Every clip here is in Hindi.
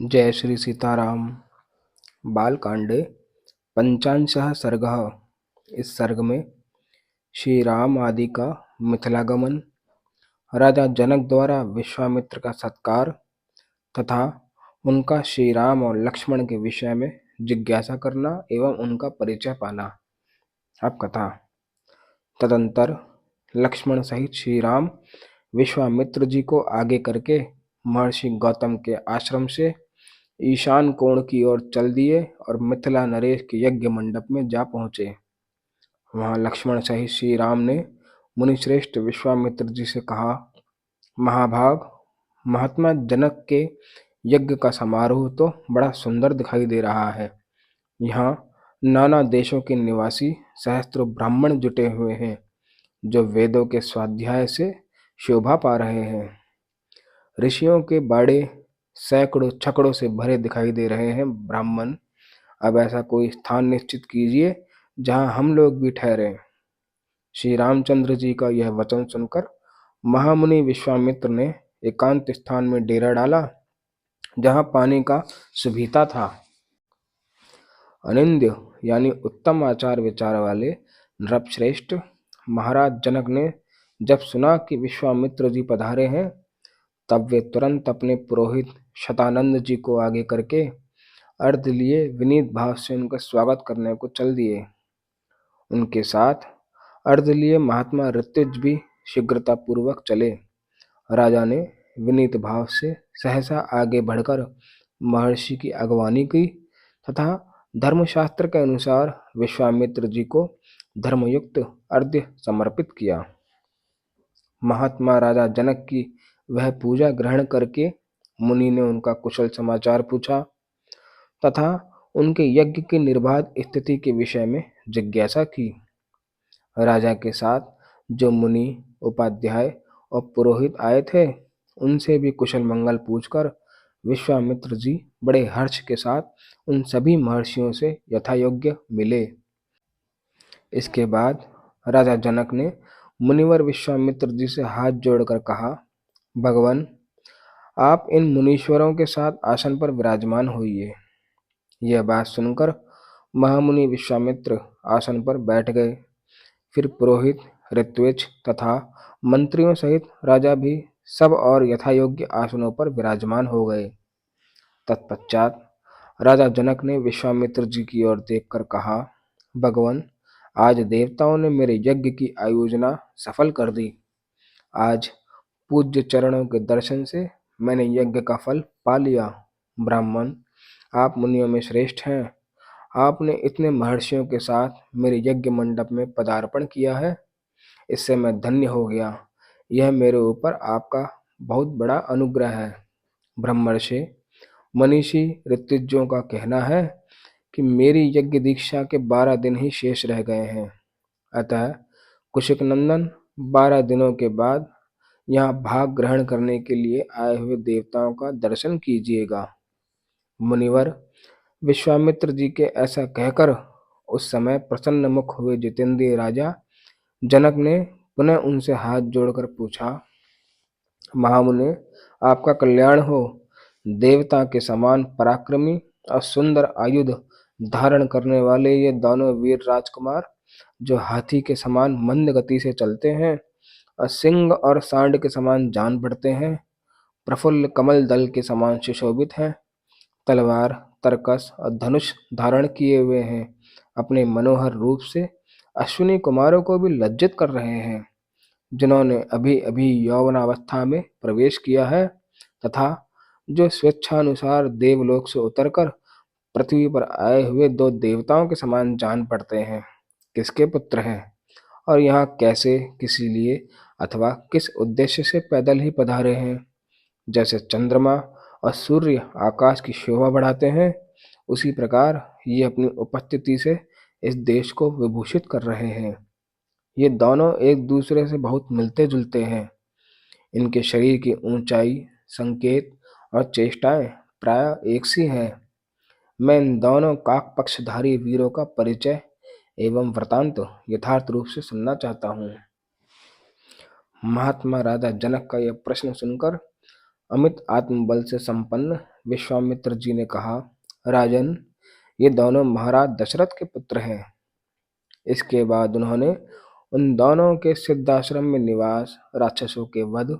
जय श्री सीताराम। बालकांडे पंचांशः सर्गः। इस सर्ग में श्री राम आदि का मिथिलागमन, राजा जनक द्वारा विश्वामित्र का सत्कार तथा उनका श्री राम और लक्ष्मण के विषय में जिज्ञासा करना एवं उनका परिचय पाना। अब कथा। तदंतर लक्ष्मण सहित श्री राम विश्वामित्र जी को आगे करके महर्षि गौतम के आश्रम से ईशान कोण की ओर चल दिए और मिथिला नरेश के यज्ञ मंडप में जा पहुंचे। वहां लक्ष्मण सहित श्री राम ने मुनिश्रेष्ठ विश्वामित्र जी से कहा, महाभाग, महात्मा जनक के यज्ञ का समारोह तो बड़ा सुंदर दिखाई दे रहा है। यहाँ नाना देशों के निवासी सहस्त्रों ब्राह्मण जुटे हुए हैं, जो वेदों के स्वाध्याय से शोभा पा रहे हैं। ऋषियों के बाड़े सैकड़ों छकड़ों से भरे दिखाई दे रहे हैं। ब्राह्मण, अब ऐसा कोई स्थान निश्चित कीजिए जहां हम लोग भी ठहरें। श्री रामचंद्र जी का यह वचन सुनकर महामुनि विश्वामित्र ने एकांत स्थान में डेरा डाला, जहां पानी का सुभीता था। अनिंद्य यानी उत्तम आचार विचार वाले नृपश्रेष्ठ महाराज जनक ने जब सुना कि विश्वामित्र जी पधारे हैं, तब वे तुरंत अपने पुरोहित शतानंद जी को आगे करके अर्घ्य लिए विनीत भाव से उनका स्वागत करने को चल दिए। उनके साथ अर्घ्य लिए महात्मा ऋत्विज भी शीघ्रता पूर्वक चले। राजा ने विनीत भाव से सहसा आगे बढ़कर महर्षि की अगवानी की तथा धर्मशास्त्र के अनुसार विश्वामित्र जी को धर्मयुक्त अर्घ्य समर्पित किया। महात्मा राजा जनक की वह पूजा ग्रहण करके मुनि ने उनका कुशल समाचार पूछा तथा उनके यज्ञ की निर्बाध स्थिति के विषय में जिज्ञासा की। राजा के साथ जो मुनि, उपाध्याय और पुरोहित आए थे, उनसे भी कुशल मंगल पूछकर विश्वामित्र जी बड़े हर्ष के साथ उन सभी महर्षियों से यथायोग्य मिले। इसके बाद राजा जनक ने मुनिवर विश्वामित्र जी से हाथ जोड़कर कहा, भगवान, आप इन मुनीश्वरों के साथ आसन पर विराजमान होइए। यह बात सुनकर महामुनि विश्वामित्र आसन पर बैठ गए। फिर पुरोहित, ऋत्विज तथा मंत्रियों सहित राजा भी सब और यथायोग्य आसनों पर विराजमान हो गए। तत्पश्चात राजा जनक ने विश्वामित्र जी की ओर देखकर कहा, भगवान, आज देवताओं ने मेरे यज्ञ की आयोजना सफल कर दी। आज पूज्य चरणों के दर्शन से मैंने यज्ञ का फल पा लिया। ब्राह्मण, आप मुनियों में श्रेष्ठ हैं। आपने इतने महर्षियों के साथ मेरे यज्ञ मंडप में पदार्पण किया है, इससे मैं धन्य हो गया। यह मेरे ऊपर आपका बहुत बड़ा अनुग्रह है। ब्रह्मर्षि, मनीषी ऋत्विजों का कहना है कि मेरी यज्ञ दीक्षा के 12 दिन ही शेष रह गए हैं। अतः कुशिक नंदन, 12 दिनों के बाद यहाँ भाग ग्रहण करने के लिए आए हुए देवताओं का दर्शन कीजिएगा। मुनिवर विश्वामित्र जी के ऐसा कहकर उस समय प्रसन्न मुख हुए जितेंद्रिय राजा जनक ने पुनः उनसे हाथ जोड़कर पूछा, महामुने, आपका कल्याण हो। देवता के समान पराक्रमी और सुंदर आयुध धारण करने वाले ये दोनों वीर राजकुमार, जो हाथी के समान मंद गति से चलते हैं और सिंह और सांड के समान जान पड़ते हैं, प्रफुल्ल कमल दल के समान सुशोभित हैं, तलवार, तरकस और धनुष धारण किए हुए हैं, अपने मनोहर रूप से अश्विनी कुमारों को भी लज्जित कर रहे हैं, जिन्होंने अभी अभी यौवनावस्था में प्रवेश किया है तथा जो स्वेच्छानुसार देवलोक से उतरकर पृथ्वी पर आए हुए 2 देवताओं के समान जान पड़ते हैं, किसके पुत्र हैं और यहाँ कैसे, किसी लिए अथवा किस उद्देश्य से पैदल ही पधारे हैं। जैसे चंद्रमा और सूर्य आकाश की शोभा बढ़ाते हैं, उसी प्रकार ये अपनी उपस्थिति से इस देश को विभूषित कर रहे हैं। ये दोनों एक दूसरे से बहुत मिलते जुलते हैं। इनके शरीर की ऊंचाई, संकेत और चेष्टाएं प्राय एक सी हैं। मैं इन दोनों काक पक्षधारी वीरों का परिचय एवं वृतांत यथार्थ रूप से सुनना चाहता हूँ। महात्मा राजा जनक का यह प्रश्न सुनकर अमित आत्मबल से संपन्न विश्वामित्र जी ने कहा, राजन, ये दोनों महाराज दशरथ के पुत्र हैं। इसके बाद उन्होंने उन दोनों के सिद्धाश्रम में निवास, राक्षसों के वध,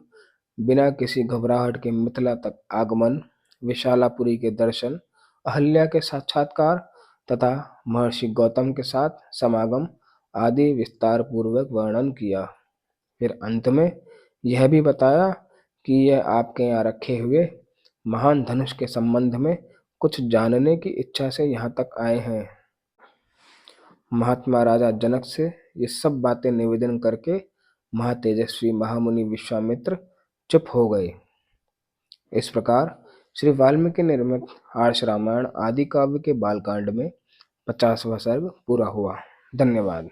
बिना किसी घबराहट के मिथिला तक आगमन, विशालापुरी के दर्शन, अहल्या के साक्षात्कार तथा महर्षि गौतम के साथ समागम आदि विस्तार पूर्वक वर्णन किया। फिर अंत में यह भी बताया कि यह आपके यहाँ रखे हुए महान धनुष के संबंध में कुछ जानने की इच्छा से यहाँ तक आए हैं। महात्मा राजा जनक से ये सब बातें निवेदन करके महातेजस्वी महामुनि विश्वामित्र चुप हो गए। इस प्रकार श्री वाल्मीकि निर्मित आर्ष रामायण आदि काव्य के बालकांड में 50वां सर्ग पूरा हुआ। धन्यवाद।